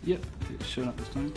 Yep, it's showing up this time.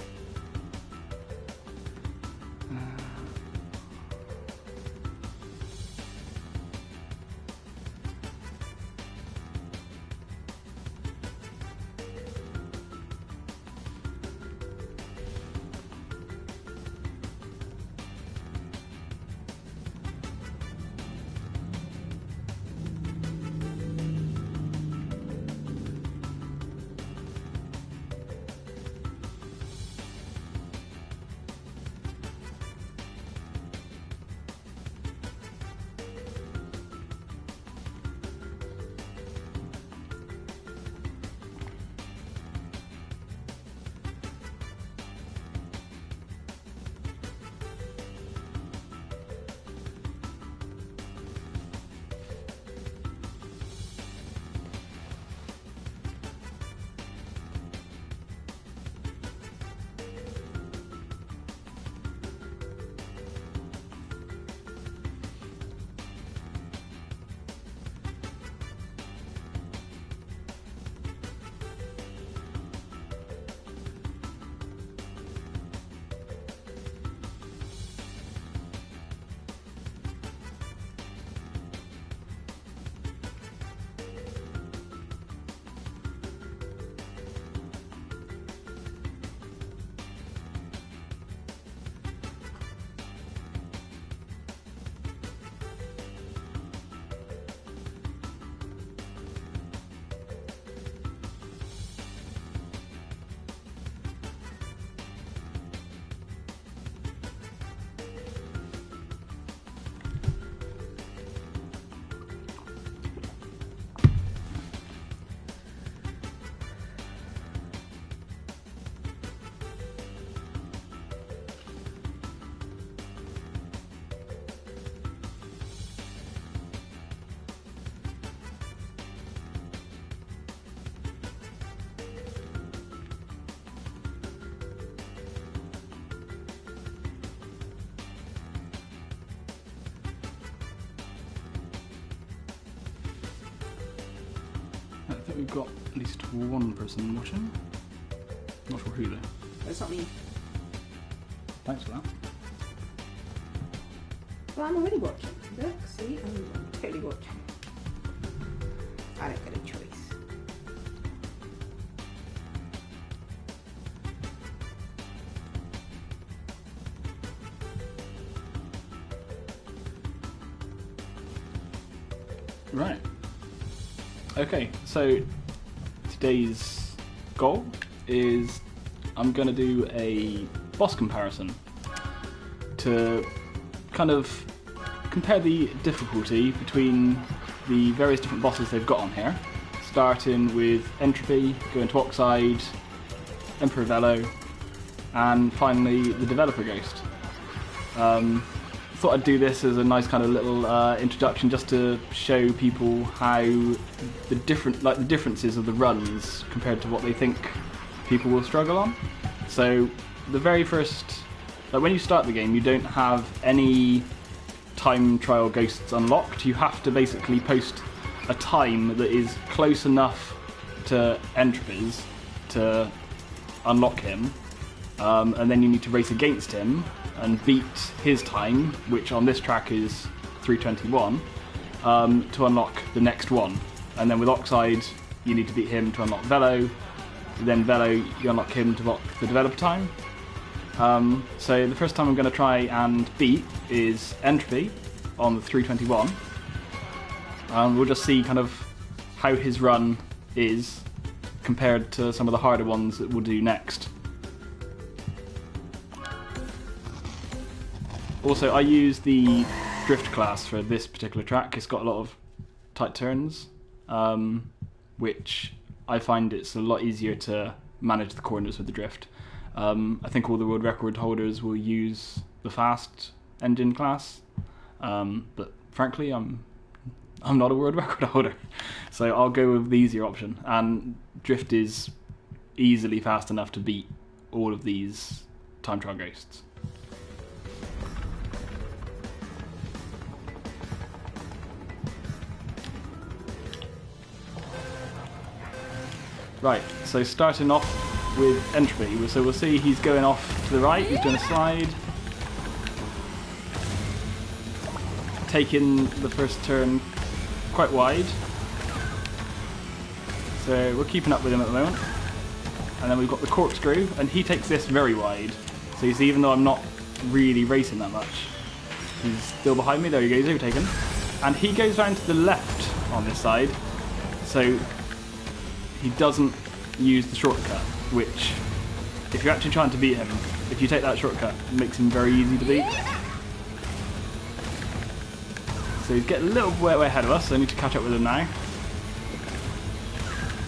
I think we've got at least one person watching. Not sure who though. That's not me. Thanks for that. Well, I'm already watching. Look, see, I'm totally watching. I don't get a choice. Right. Okay, so today's goal is I'm going to do a boss comparison to kind of compare the difficulty between the various different bosses they've got on here, starting with Entropy, going to Oxide, Emperor Velo, and finally the Developer Ghost. Thought I'd do this as a nice kind of little introduction, just to show people how the differences of the runs compared to what they think people will struggle on. So the very first, when you start the game, you don't have any time trial ghosts unlocked. You have to basically post a time that is close enough to Entropy's to unlock him, and then you need to race against him and beat his time, which on this track is 3:21, to unlock the next one. And then with Oxide, you need to beat him to unlock Velo. Then Velo, you unlock him to unlock the developer time. So the first time I'm going to try and beat is Entropy on the 3:21. We'll just see kind of how his run is compared to some of the harder ones that we'll do next. Also, I use the drift class for this particular track. It's got a lot of tight turns, which I find it's a lot easier to manage the corners with the drift. I think all the world record holders will use the fast engine class, but frankly, I'm not a world record holder, so I'll go with the easier option. And drift is easily fast enough to beat all of these time trial ghosts. Right, so starting off with Entropy. So we'll see he's going off to the right, he's doing a slide. Taking the first turn quite wide. So we're keeping up with him at the moment. And then we've got the corkscrew, and he takes this very wide. So you see, even though I'm not really racing that much, he's still behind me. There he goes, overtaken. And he goes round to the left on this side. So he doesn't use the shortcut, which, if you're actually trying to beat him, if you take that shortcut, it makes him very easy to beat. So he's getting a little way ahead of us, so I need to catch up with him now.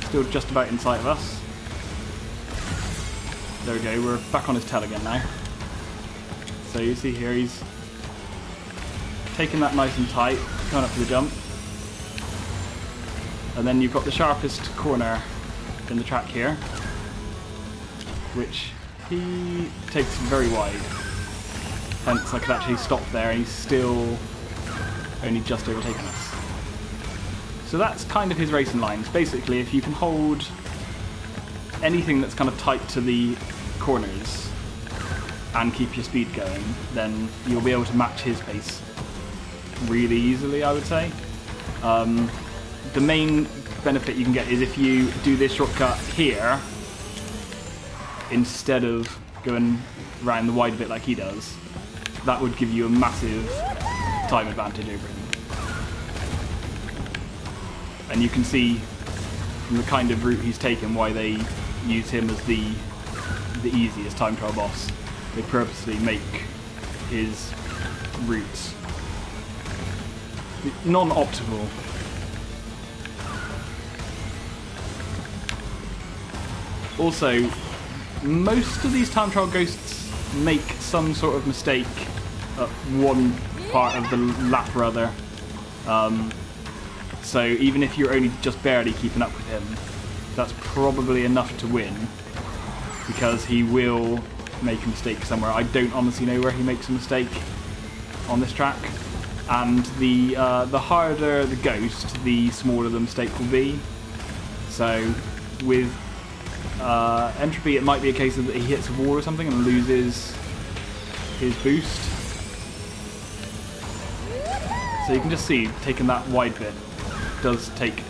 Still just about in sight of us. There we go, we're back on his tail again now. So you see here, he's taking that nice and tight, coming up to the jump. And then you've got the sharpest corner in the track here, which he takes very wide. Hence I could actually stop there, and he's still only just overtaken us. So that's kind of his racing lines. Basically, if you can hold anything that's kind of tight to the corners and keep your speed going, then you'll be able to match his pace really easily, I would say. The main benefit you can get is if you do this shortcut here instead of going around the wide bit like he does. That would give you a massive time advantage over him. And you can see from the kind of route he's taken why they use him as the easiest time trial boss. They purposely make his routes non-optimal. Also, most of these time trial ghosts make some sort of mistake at one part of the lap or other. So even if you're only just barely keeping up with him, that's probably enough to win, because he will make a mistake somewhere. I don't honestly know where he makes a mistake on this track, and the harder the ghost, the smaller the mistake will be. So with Entropy, it might be a case of that he hits a wall or something and loses his boost. So you can just see, taking that wide bit does take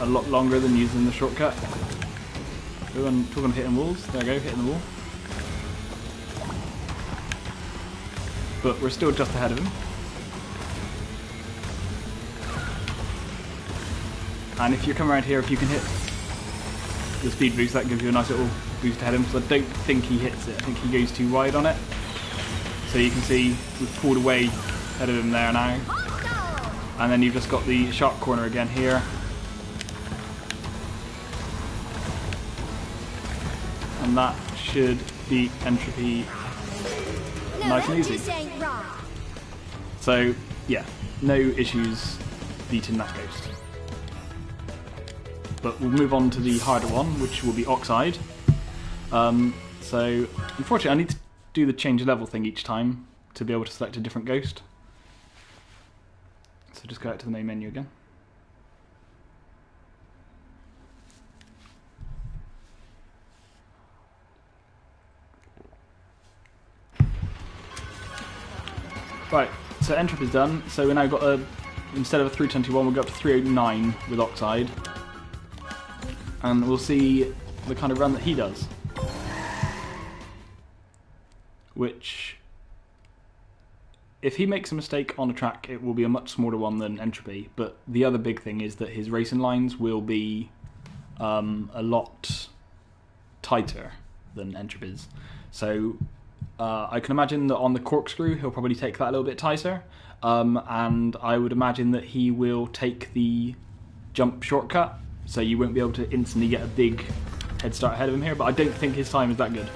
a lot longer than using the shortcut. Talking of hitting walls, there we go, hitting the wall. But we're still just ahead of him. And if you come around here, if you can hit the speed boost, that gives you a nice little boost ahead of him, because I don't think he hits it. I think he goes too wide on it. So you can see we've pulled away ahead of him there now. And then you've just got the sharp corner again here. And that should beat Entropy nice and easy. So yeah, no issues beating that ghost. But we'll move on to the harder one, which will be Oxide. So unfortunately I need to do the change level thing each time to be able to select a different ghost. So just go out to the main menu again. Right, so Entropy's done. So we now got a, instead of a 321, we'll go up to 309 with Oxide. And we'll see the kind of run that he does. Which, if he makes a mistake on a track, it will be a much smaller one than Entropy. But the other big thing is that his racing lines will be a lot tighter than Entropy's. So I can imagine that on the corkscrew he'll probably take that a little bit tighter. And I would imagine that he will take the jump shortcut, so you won't be able to instantly get a big head start ahead of him here. But I don't think his time is that good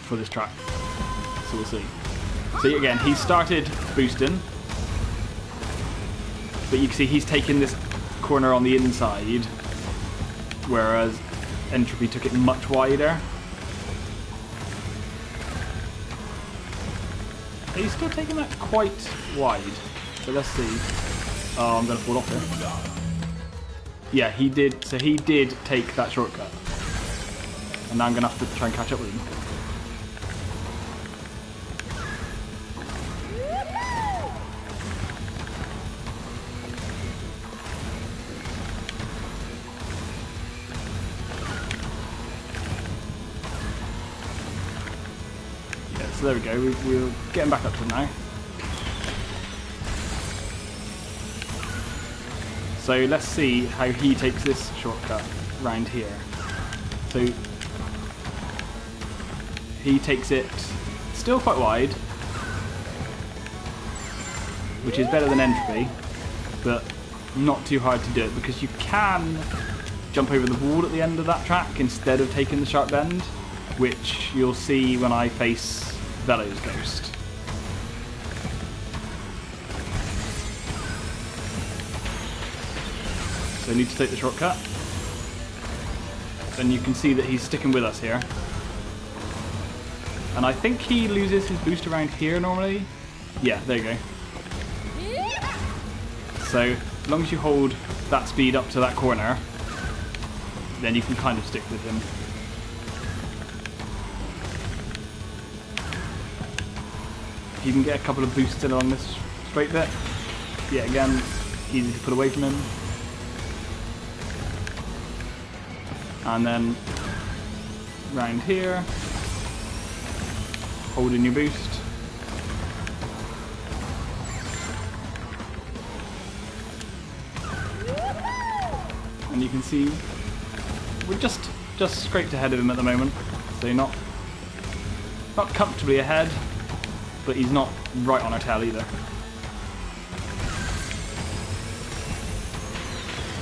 for this track. So we'll see. So again, he started boosting, but you can see he's taken this corner on the inside, whereas Entropy took it much wider. He's still taking that quite wide, so let's see. Oh, I'm going to fall off here. Yeah, he did. So he did take that shortcut. And now I'm going to have to try and catch up with him. Yeah, so there we go. We're getting back up to it now. So let's see how he takes this shortcut round here. So he takes it still quite wide, which is better than entropy, but not too hard to do it because you can jump over the wall at the end of that track instead of taking the sharp bend, which you'll see when I face Velo's ghost. So I need to take the shortcut. And you can see that he's sticking with us here. And I think he loses his boost around here normally. Yeah, there you go. So as long as you hold that speed up to that corner, then you can kind of stick with him. You can get a couple of boosts in along this straight bit. Yeah, again, easy to put away from him. And then round here, holding your boost. And you can see we're just scraped ahead of him at the moment. So you're not comfortably ahead, but he's not right on our tail either.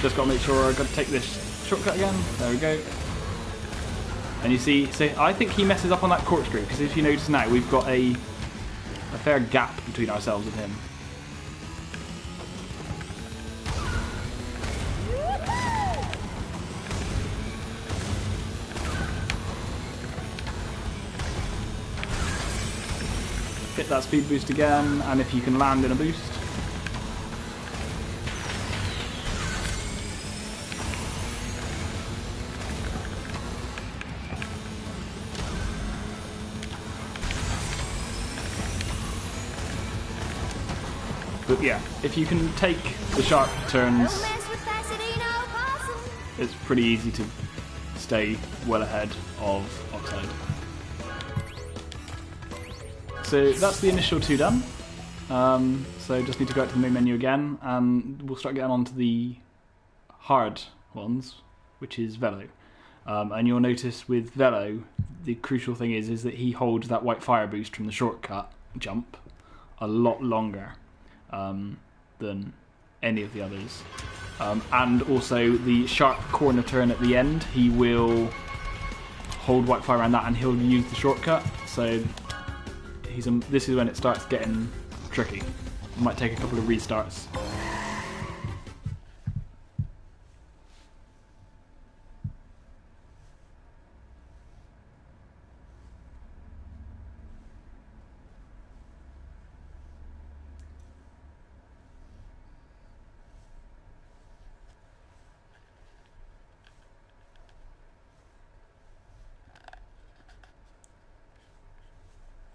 Just got to make sure I've got to take this shortcut again. There we go. And you see, so I think he messes up on that corkscrew because if you notice now, we've got a fair gap between ourselves and him. Hit that speed boost again, and if you can land in a boost. But yeah, if you can take the sharp turns, it's pretty easy to stay well ahead of Oxide. So that's the initial two done. So just need to go out to the main menu again, and we'll start getting on to the hard ones, which is Velo. And you'll notice with Velo, the crucial thing is that he holds that white fire boost from the shortcut jump a lot longer than any of the others. And also the sharp corner turn at the end, he will hold white fire around that and he'll use the shortcut. So this is when it starts getting tricky. It might take a couple of restarts.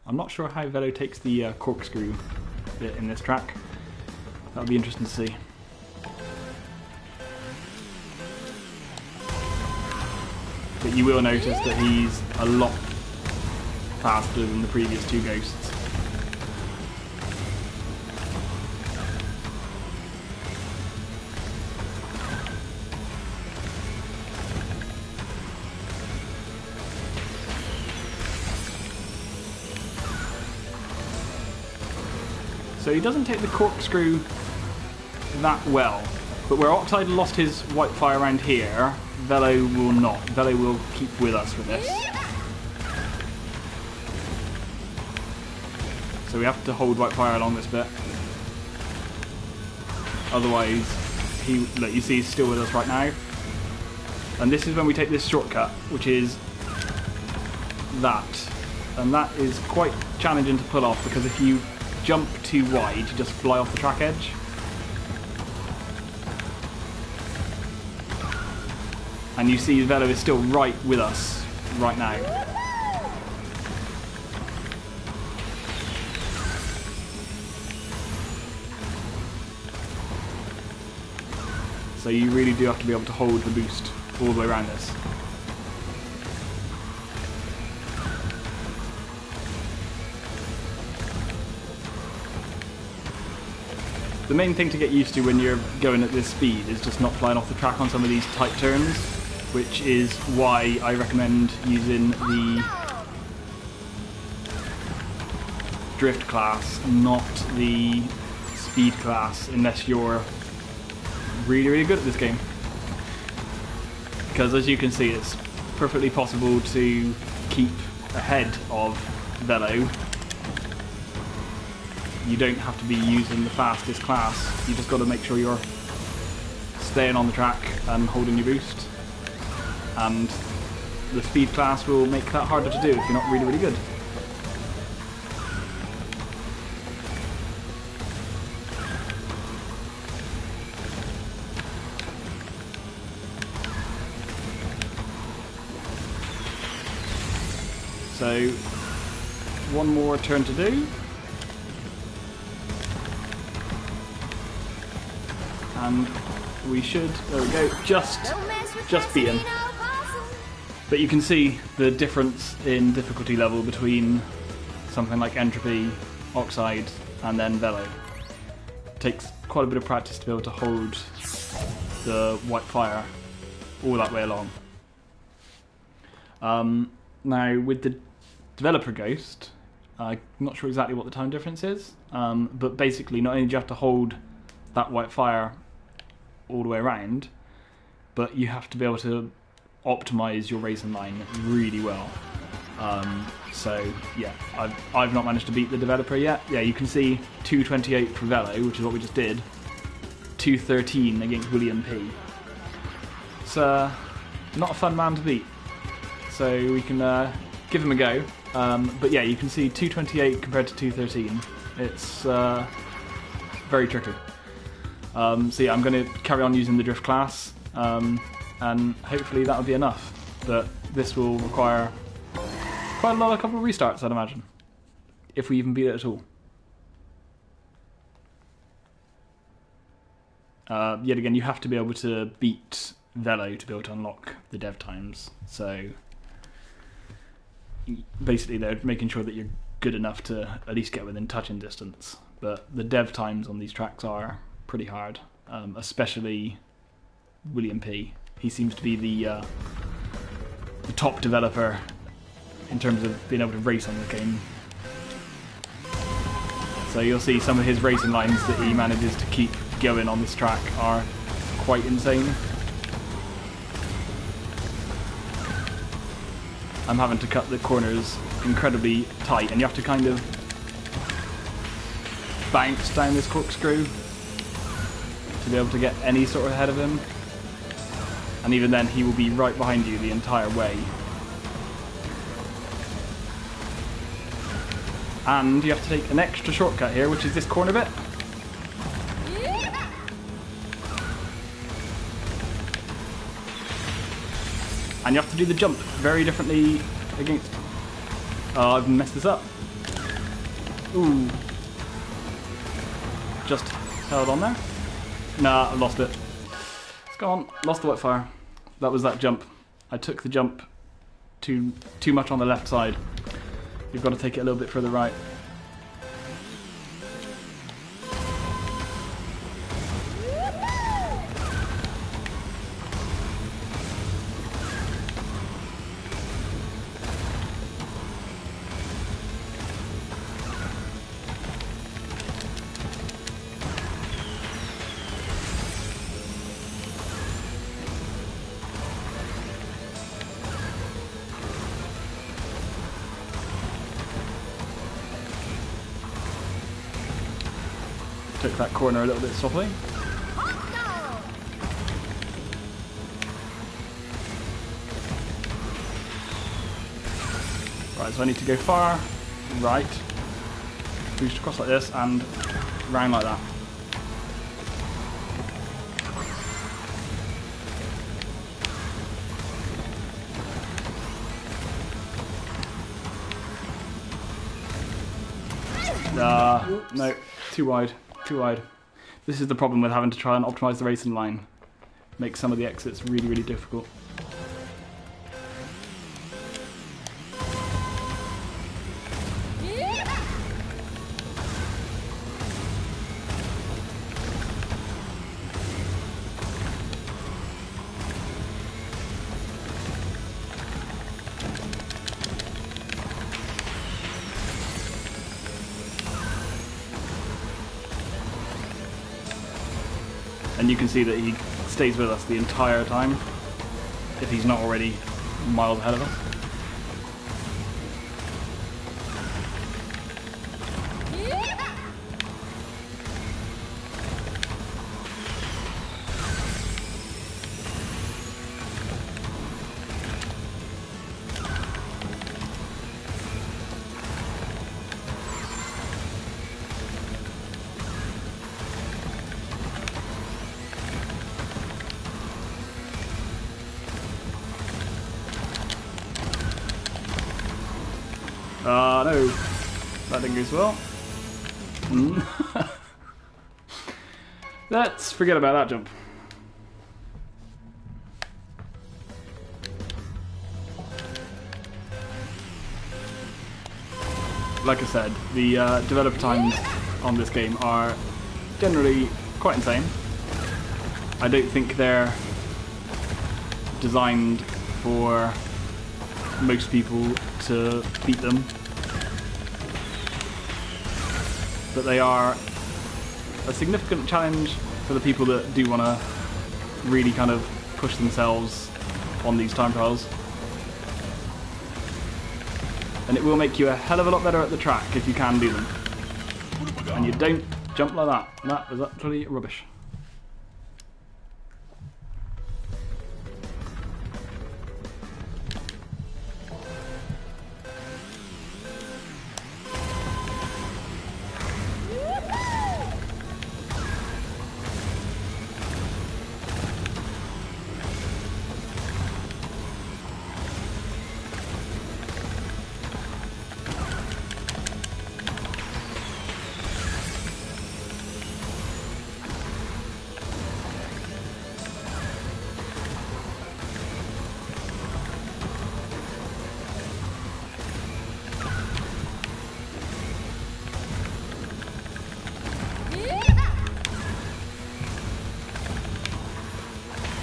I'm not sure how Velo takes the corkscrew bit in this track. That'll be interesting to see. But you will notice that he's a lot faster than the previous two ghosts. So he doesn't take the corkscrew that well, but where Oxide lost his white fire around here, Velo will not. Velo will keep with us for this. So we have to hold white fire along this bit. Otherwise, look, you see he's still with us right now. And this is when we take this shortcut, which is that. And that is quite challenging to pull off because if you jump too wide, you just fly off the track edge. And you see Velo is still right with us right now. So you really do have to be able to hold the boost all the way around this. The main thing to get used to when you're going at this speed is just not flying off the track on some of these tight turns, which is why I recommend using the drift class, not the speed class, unless you're really, really good at this game. Because as you can see, it's perfectly possible to keep ahead of Velo. You don't have to be using the fastest class, you just got to make sure you're staying on the track and holding your boost. And the speed class will make that harder to do if you're not really, really good. So, one more turn to do. And we should, there we go, just beat him. But you can see the difference in difficulty level between something like Entropy, Oxide, and then Velo. It takes quite a bit of practice to be able to hold the white fire all that way along. Now with the developer Ghost, I'm not sure exactly what the time difference is, but basically not only do you have to hold that white fire all the way around, but you have to be able to optimize your racing line really well. So yeah, I've not managed to beat the developer yet. Yeah, you can see 228 for Velo, which is what we just did, 213 against William P. It's not a fun man to beat, so we can give him a go. But yeah, you can see 228 compared to 213. It's very tricky. So yeah, I'm going to carry on using the drift class, and hopefully that'll be enough. But this will require quite a couple of restarts, I'd imagine, if we even beat it at all. Yet again, you have to be able to beat Velo to be able to unlock the dev times. So basically they're making sure that you're good enough to at least get within touching distance. But the dev times on these tracks are pretty hard, especially William P. He seems to be the top developer in terms of being able to race on the game. So you'll see some of his racing lines that he manages to keep going on this track are quite insane. I'm having to cut the corners incredibly tight, and you have to kind of bounce down this corkscrew to be able to get any sort of ahead of him. And even then, he will be right behind you the entire way. And you have to take an extra shortcut here, which is this corner bit. And you have to do the jump very differently against... Oh, I've messed this up. Ooh. Just held on there. Nah, I lost it. It's gone. Lost the white fire. That was that jump. I took the jump too much on the left side. You've got to take it a little bit further right. Took that corner a little bit softly. Right, so I need to go far right, boost across like this, and round like that. No, too wide, too wide. This is the problem with having to try and optimise the racing line. Makes some of the exits really, really difficult. And you can see that he stays with us the entire time, if he's not already miles ahead of us. No, that didn't go so well. Let's forget about that jump. Like I said, the developer times on this game are generally quite insane. I don't think they're designed for most people to beat them, but they are a significant challenge for the people that do want to really kind of push themselves on these time trials. And it will make you a hell of a lot better at the track if you can do them. And you don't jump like that. That was actually rubbish.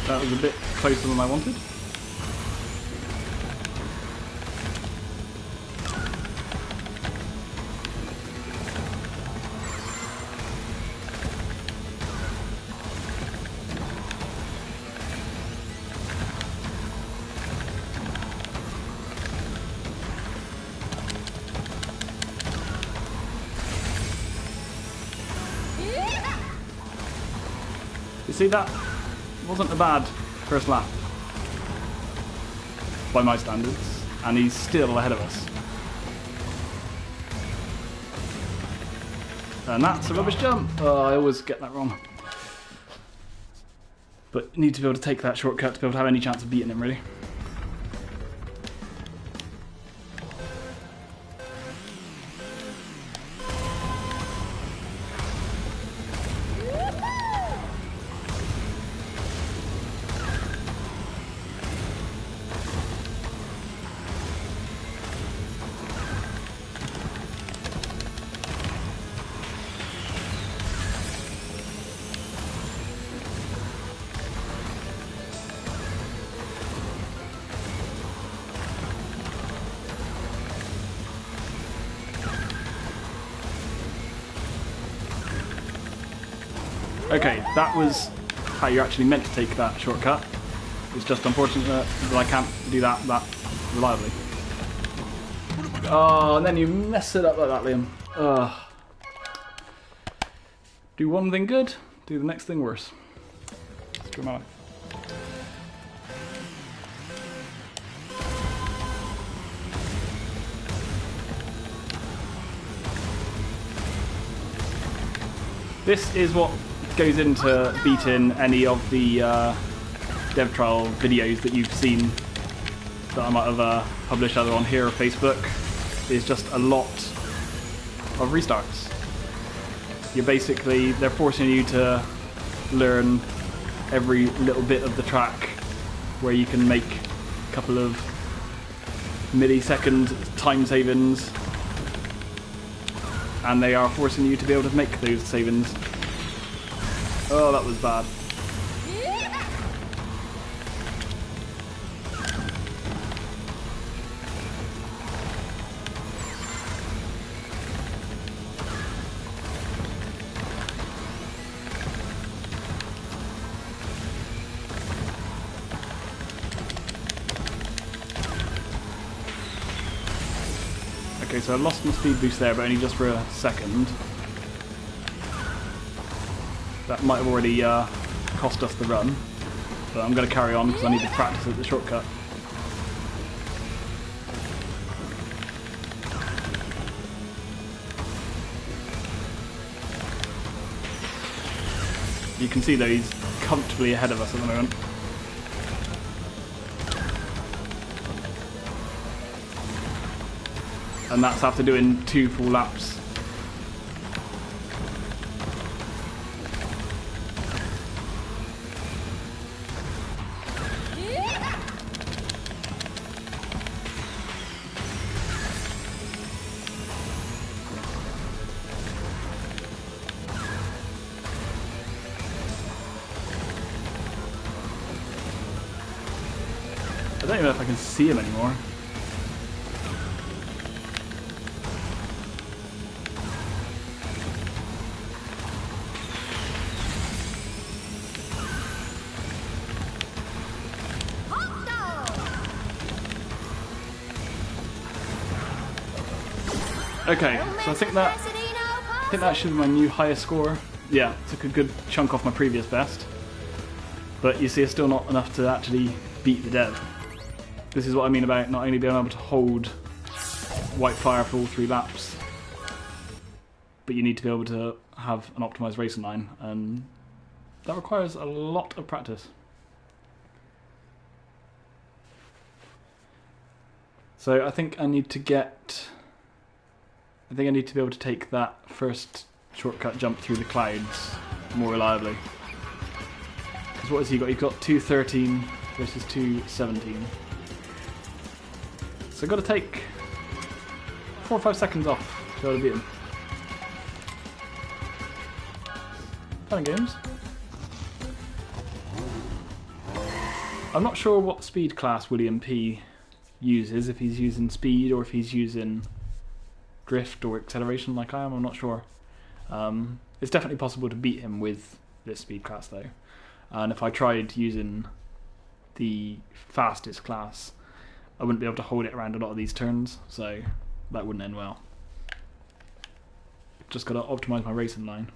That was a bit closer than I wanted. You see that? Wasn't a bad first lap by my standards, and he's still ahead of us. And that's a rubbish jump. Oh, I always get that wrong. But need to be able to take that shortcut to be able to have any chance of beating him, really. Okay, that was how you're actually meant to take that shortcut. It's just unfortunate that I can't do that reliably. Oh, and then you mess it up like that, Liam. Do one thing good, do the next thing worse. Screw my life. This is what goes into beating any of the dev trial videos that you've seen that I might have published either on here or Facebook. Is just a lot of restarts. They're forcing you to learn every little bit of the track where you can make a couple of millisecond time savings, and they are forcing you to be able to make those savings. Oh, that was bad. Okay, so I lost my speed boost there, but only just for a second. That might have already cost us the run, but I'm going to carry on because I need to practice at the shortcut. You can see though he's comfortably ahead of us at the moment. And that's after doing 2 full laps. I don't even know if I can see him anymore. Okay, so I think that should be my new highest score. Yeah, took a good chunk off my previous best. But you see, it's still not enough to actually beat the dev. This is what I mean about not only being able to hold white fire for all 3 laps, but you need to be able to have an optimized racing line, and that requires a lot of practice. So I think I need to be able to take that first shortcut jump through the clouds more reliably. Because what has he got? He's got 2:13 versus 2:17. So I've got to take 4 or 5 seconds off to be able to beat him. Fun and games. I'm not sure what speed class William P uses, if he's using speed or if he's using drift or acceleration like I am, I'm not sure. It's definitely possible to beat him with this speed class though. And if I tried using the fastest class, I wouldn't be able to hold it around a lot of these turns, so that wouldn't end well. Just got to optimise my racing line.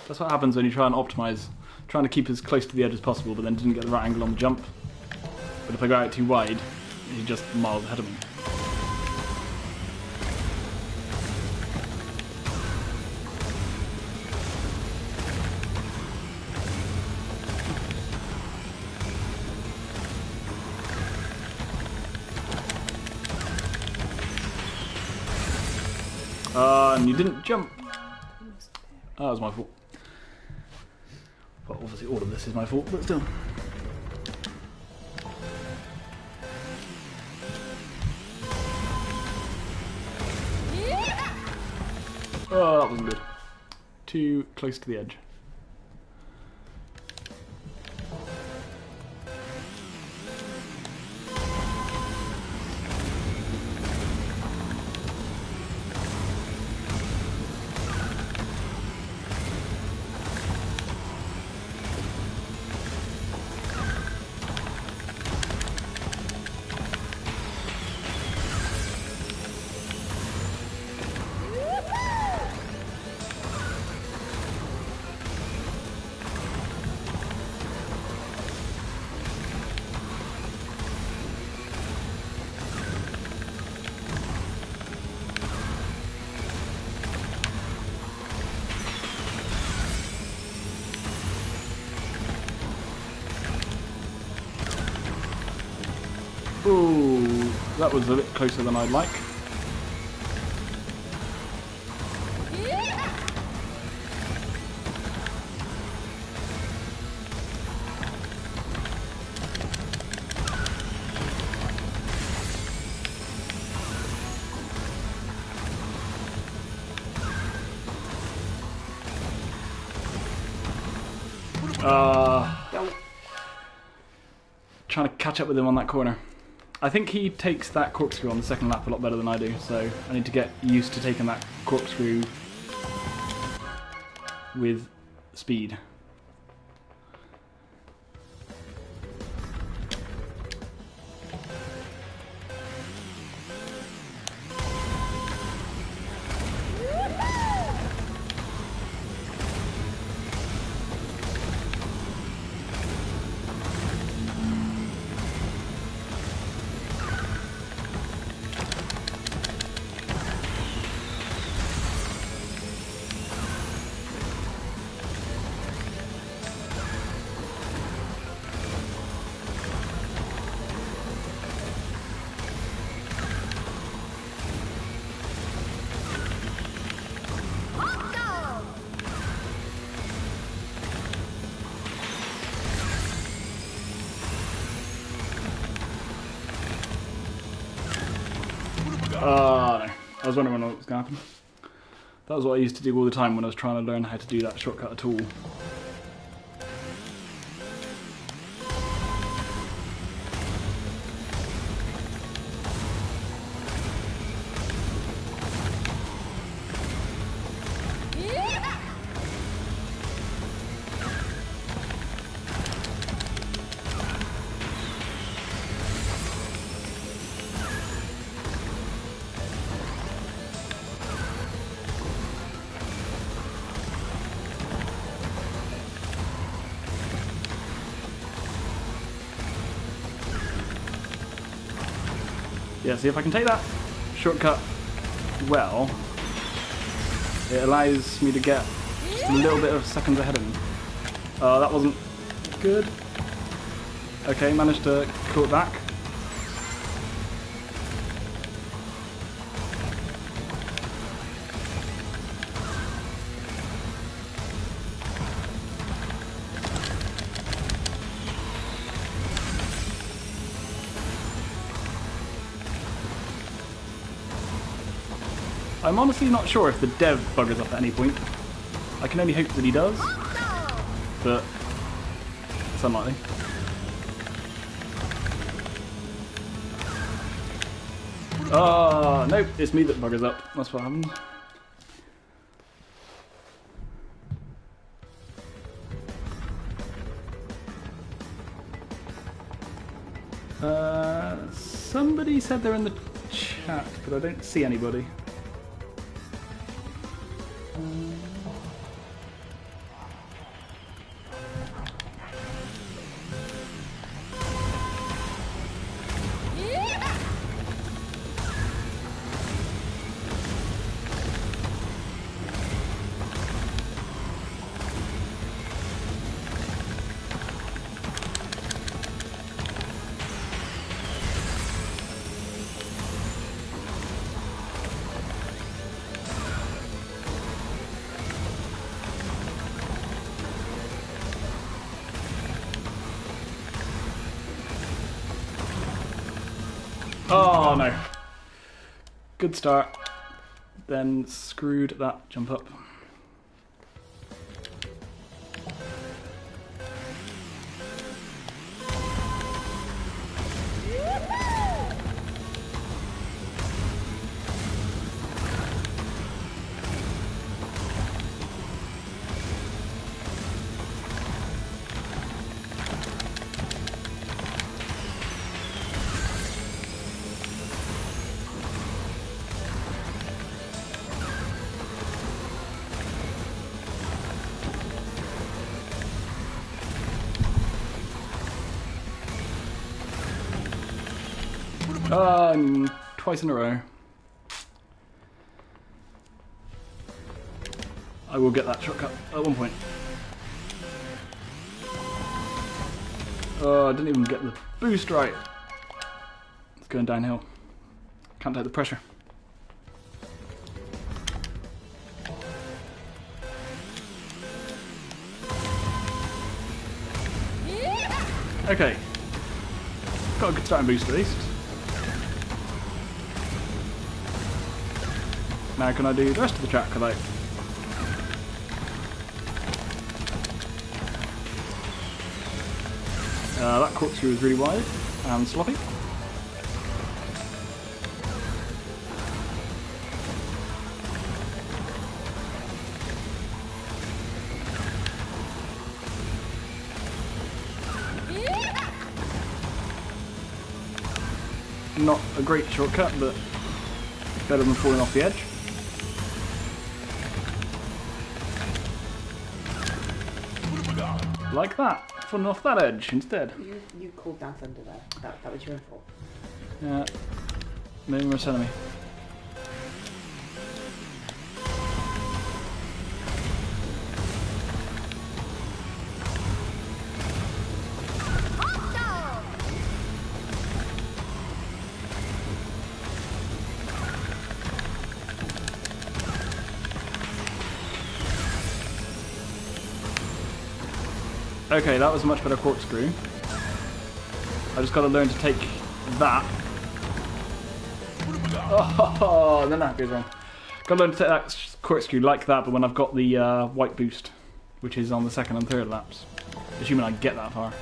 That's what happens when you try and optimise, trying to keep as close to the edge as possible, but then didn't get the right angle on the jump. But if I go out too wide, he's just miles ahead of me. And you didn't jump. Oh, that was my fault. Well, obviously all of this is my fault, but still. Oh, that wasn't good. Too close to the edge. Ooh, that was a bit closer than I'd like. Trying to catch up with him on that corner. I think he takes that corkscrew on the second lap a lot better than I do, so I need to get used to taking that corkscrew with speed. Oh no, I was wondering what was going to happen. That was what I used to do all the time when I was trying to learn how to do that shortcut at all. Yeah, see if I can take that shortcut well, it allows me to get just a little bit of seconds ahead of him. That wasn't good. Okay, managed to claw it back. I'm honestly not sure if the dev buggers up at any point. I can only hope that he does, but it's unlikely. Oh, nope, it's me that buggers up. That's what happens. Somebody said they're in the chat, but I don't see anybody. Oh no. Good start. Then screwed that jump up. Twice in a row. I will get that shortcut at one point. Oh, I didn't even get the boost right. going downhill. Can't take the pressure. Okay. Got a good starting boost at least. Now can I do the rest of the track without... that corkscrew is really wide and sloppy. Not a great shortcut, but better than falling off the edge. Like that, falling off that edge instead. You called down thunder there. That was your own fault. Yeah, maybe worse enemy. Okay, that was a much better corkscrew. I just got to learn to take that. Oh, then that goes wrong. Got to learn to take that corkscrew like that, but when I've got the white boost, which is on the second and third laps, assuming I get that far.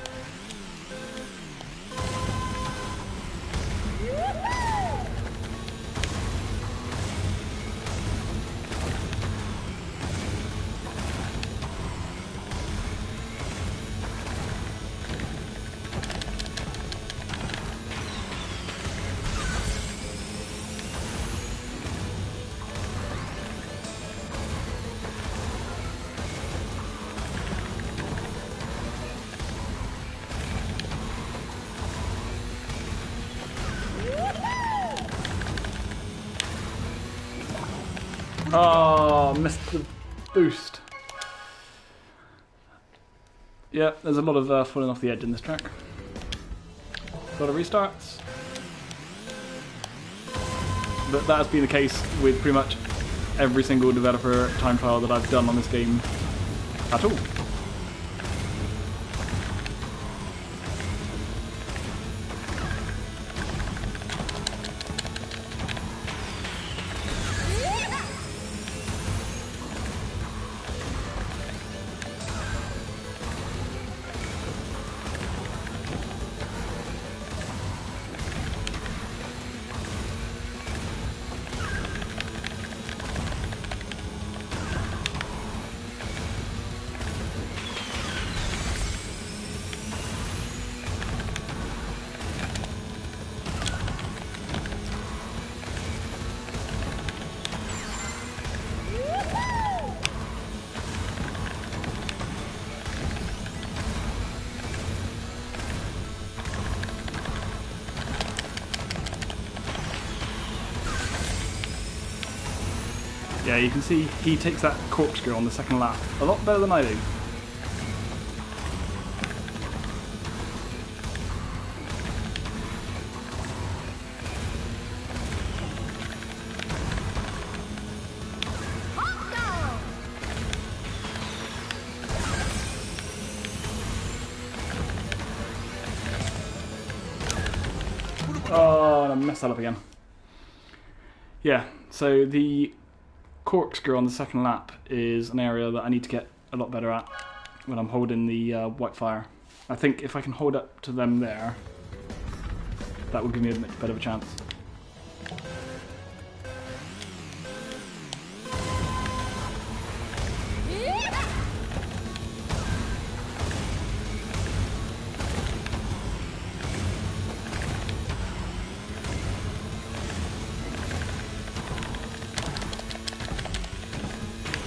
Oh, missed the boost. Yeah, there's a lot of falling off the edge in this track. A lot of restarts. But that has been the case with pretty much every single developer time trial that I've done on this game at all. Yeah, you can see he takes that corkscrew on the second lap a lot better than I do. Oh, and I messed that up again. Yeah, so the corkscrew on the second lap is an area that I need to get a lot better at when I'm holding the white fire. I think if I can hold up to them there, that will give me a bit better of a chance.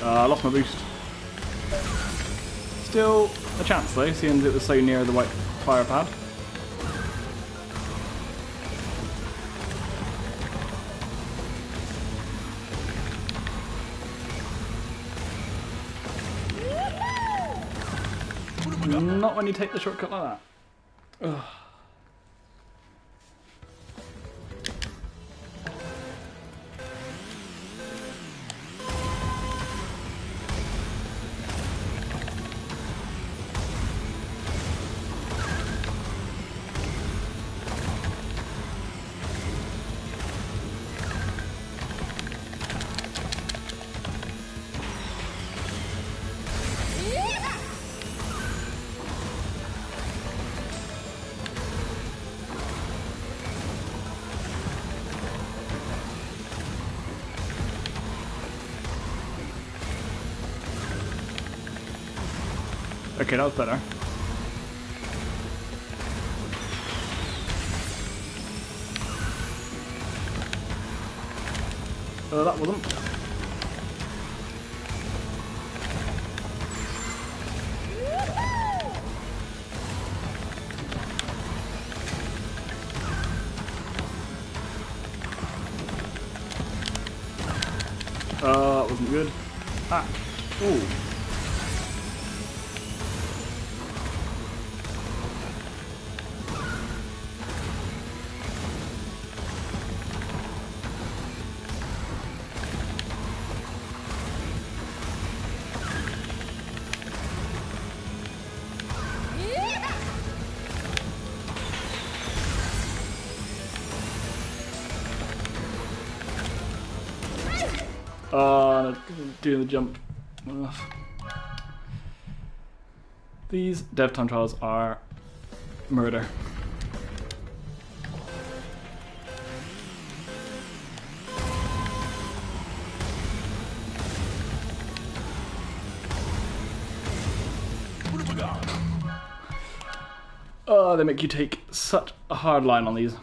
I lost my boost. Still a chance though, seeing as it was so near the white fire pad. Not when you take the shortcut like that. Ugh. Okay, that was better. That wasn't. That wasn't good. Ah. Ooh. Doing the jump. Ugh. These dev time trials are murder. Oh, they make you take such a hard line on these.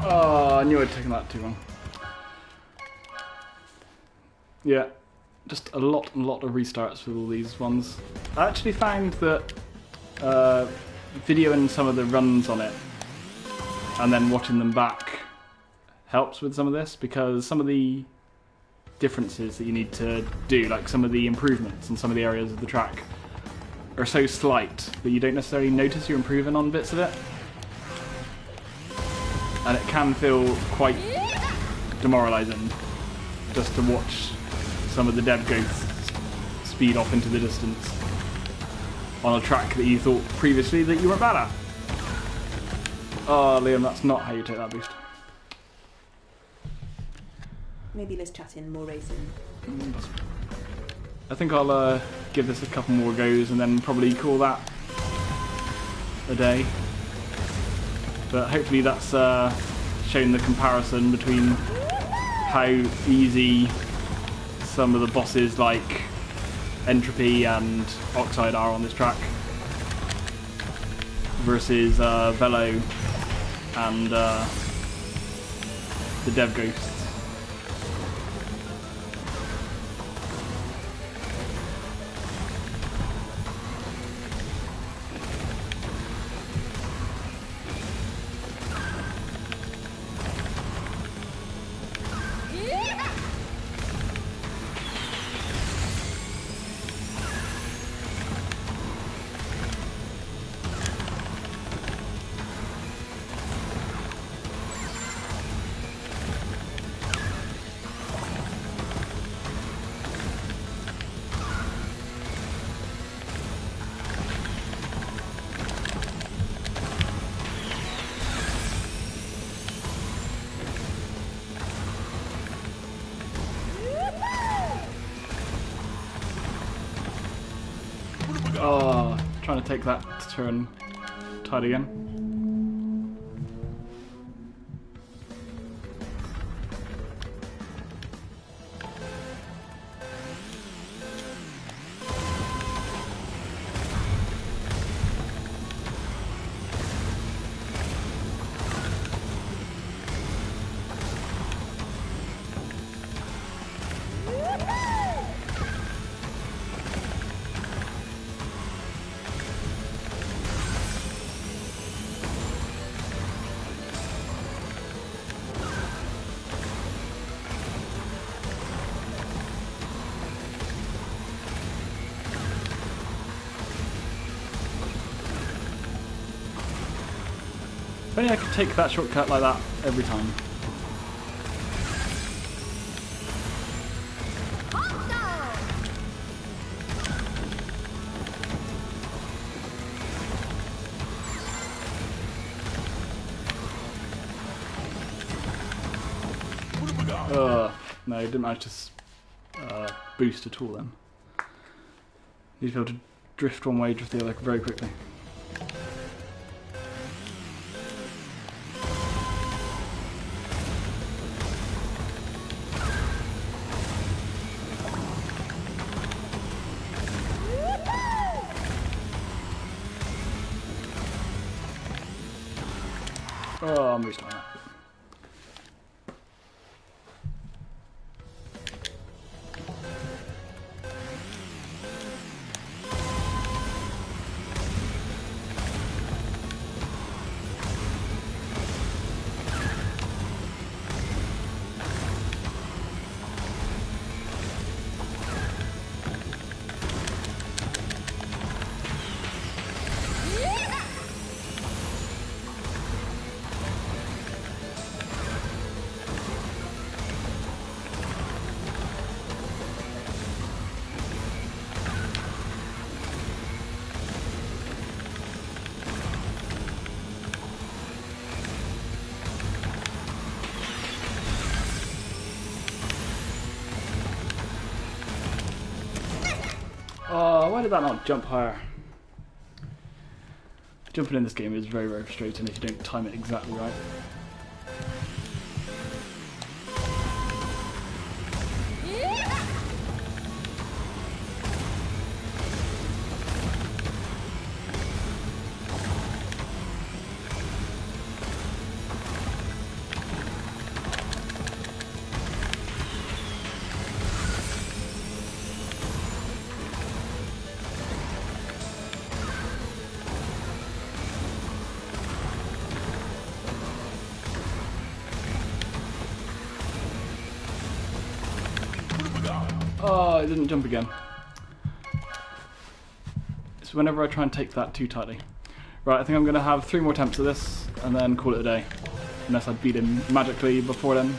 Oh, I knew I'd taken that too long. Yeah, just a lot of restarts with all these ones. I actually found that videoing some of the runs on it and then watching them back helps with some of this, because some of the differences that you need to do, like some of the improvements in some of the areas of the track, are so slight that you don't necessarily notice you're improving on bits of it. And it can feel quite demoralising just to watch some of the dev ghosts speed off into the distance on a track that you thought previously that you were bad at. Oh, Liam, that's not how you take that boost. Maybe less chatting, more racing. I think I'll give this a couple more goes and then probably call that a day. But hopefully that's shown the comparison between how easy some of the bosses like Entropy and Oxide are on this track versus Velo and the Dev Ghosts. Oh, trying to take that turn tight again. If only I could take that shortcut like that every time. No, didn't manage to boost at all then. Need to be able to drift one way, drift the other very quickly. Oh, I'm restarting that. Oh, why did that not jump higher? Jumping in this game is very, very frustrating if you don't time it exactly right. Oh, it didn't jump again. So whenever I try and take that too tightly. Right, I think I'm going to have 3 more attempts at this and then call it a day. Unless I beat him magically before then.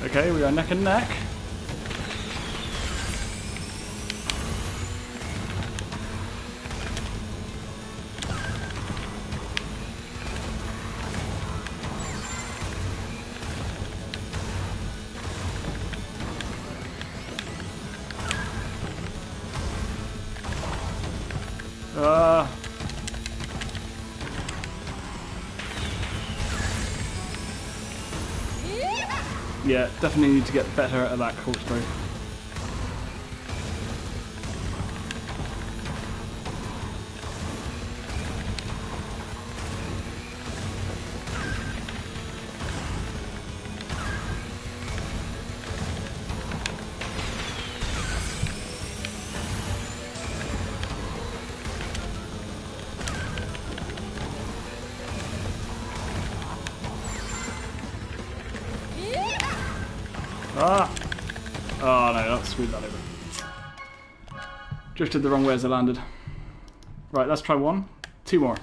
Okay, we are neck and neck. Yeah, definitely need to get better at that corkscrew. Ah! Oh no, that screwed that over. Drifted the wrong way as I landed. Right, let's try 1. 2 more.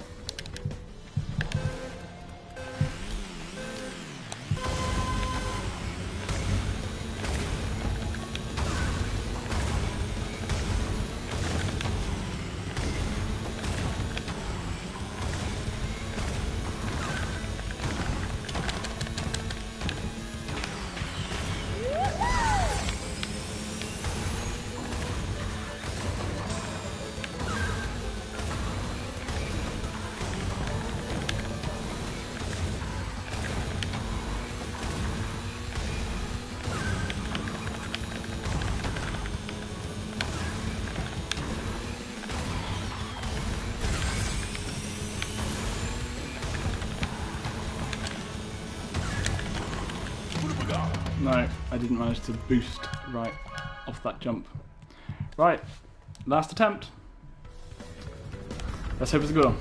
No, I didn't manage to boost right off that jump. Right, last attempt. Let's hope it's a good one.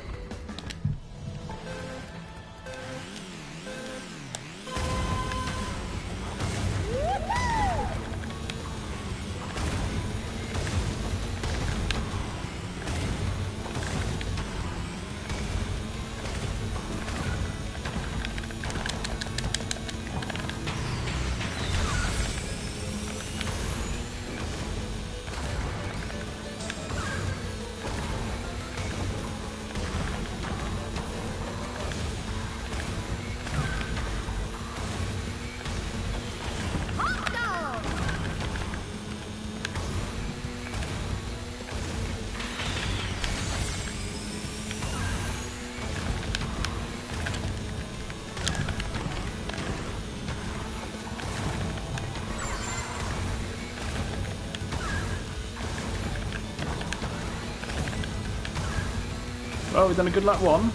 Well, we've done a good lap one.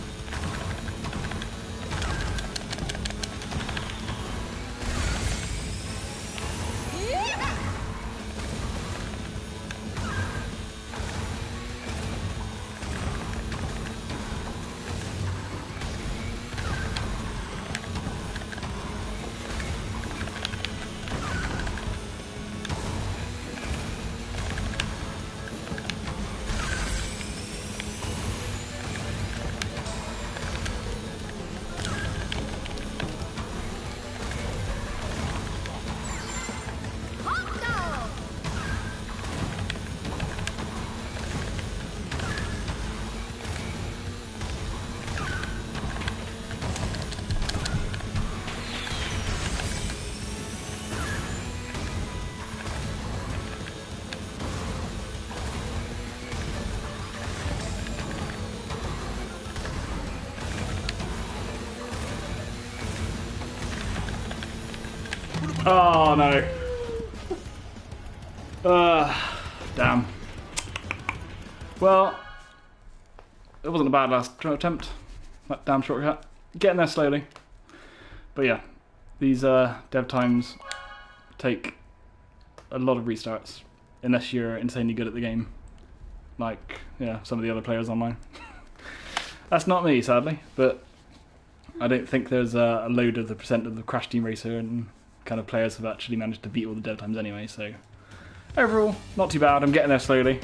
Oh no. Damn. Well, it wasn't a bad last attempt. That damn shortcut. Getting there slowly. But yeah, these dev times take a lot of restarts unless you're insanely good at the game. Like, yeah, some of the other players online. That's not me, sadly, but I don't think there's a load of the percent of the Crash Team Racer and kind of players have actually managed to beat all the dev times anyway, so overall, not too bad. I'm getting there slowly,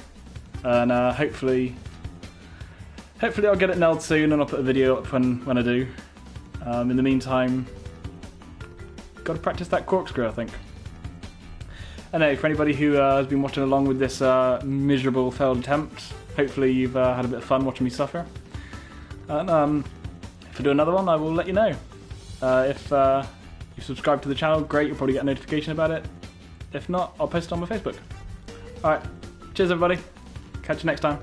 and hopefully I'll get it nailed soon and I'll put a video up when I do. In the meantime, got to practice that corkscrew, I think. Anyway, for anybody who has been watching along with this miserable failed attempt, hopefully you've had a bit of fun watching me suffer. And if I do another one, I will let you know. If you subscribe to the channel, great, you'll probably get a notification about it. If not, I'll post it on my Facebook. Alright, cheers everybody. Catch you next time.